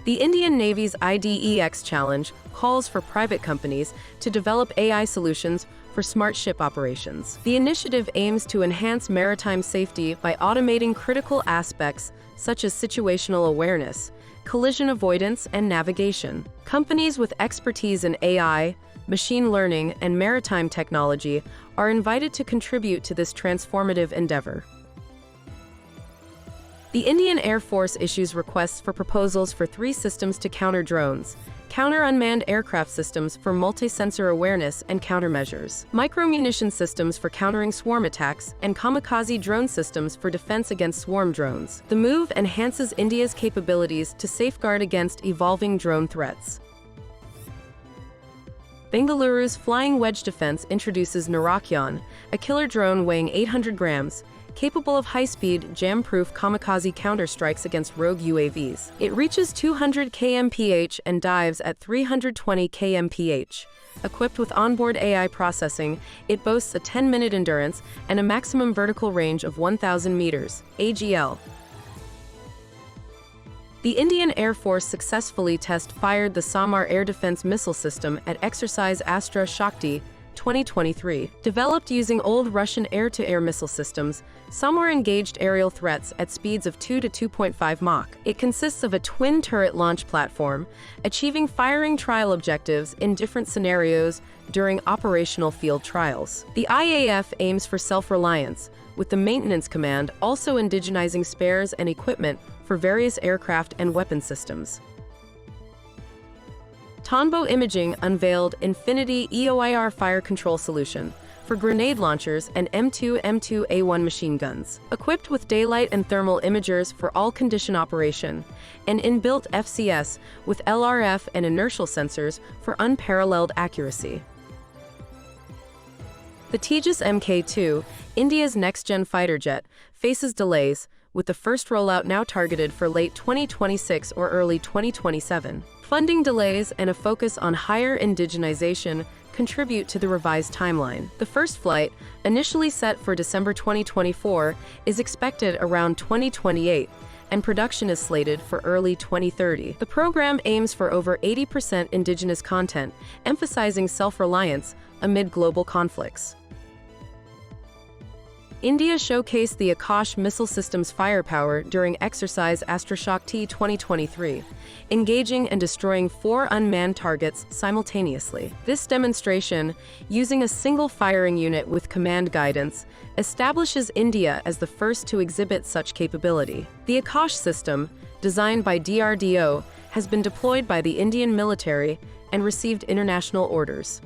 The Indian Navy's IDEX challenge calls for private companies to develop AI solutions for smart ship operations. The initiative aims to enhance maritime safety by automating critical aspects such as situational awareness, collision avoidance, and navigation. Companies with expertise in AI, machine learning, and maritime technology are invited to contribute to this transformative endeavor. The Indian Air Force issues requests for proposals for 3 systems to counter drones, counter-unmanned aircraft systems for multi-sensor awareness and countermeasures, micro-munition systems for countering swarm attacks, and kamikaze drone systems for defense against swarm drones. The move enhances India's capabilities to safeguard against evolving drone threats. Bengaluru's Flying Wedge Defense introduces Narakyaan, a killer drone weighing 800 grams, capable of high-speed, jam-proof kamikaze counter-strikes against rogue UAVs. It reaches 200 kmph and dives at 320 kmph. Equipped with onboard AI processing, it boasts a 10-minute endurance and a maximum vertical range of 1,000 meters, AGL. The Indian Air Force successfully test-fired the SAMAR air defense missile system at Exercise Astrashakti-2023. Developed using old Russian air-to-air missile systems, SAMAR engaged aerial threats at speeds of 2 to 2.5 Mach. It consists of a twin-turret launch platform, achieving firing trial objectives in different scenarios during operational field trials. The IAF aims for self-reliance, with the maintenance command also indigenizing spares and equipment for various aircraft and weapon systems. Tonbo Imaging unveiled Infinity EOIR fire control solution for grenade launchers and M2A1 machine guns. Equipped with daylight and thermal imagers for all condition operation, and inbuilt FCS with LRF and inertial sensors for unparalleled accuracy. The Tejas Mk2, India's next-gen fighter jet, faces delays, with the first rollout now targeted for late 2026 or early 2027. Funding delays and a focus on higher indigenization contribute to the revised timeline. The first flight, initially set for December 2024, is expected around 2028, and production is slated for early 2030. The program aims for over 80% indigenous content, emphasizing self-reliance amid global conflicts. India showcased the Akash missile system's firepower during Exercise Astrashakti-2023, engaging and destroying 4 unmanned targets simultaneously. This demonstration, using a single firing unit with command guidance, establishes India as the first to exhibit such capability. The Akash system, designed by DRDO, has been deployed by the Indian military and received international orders.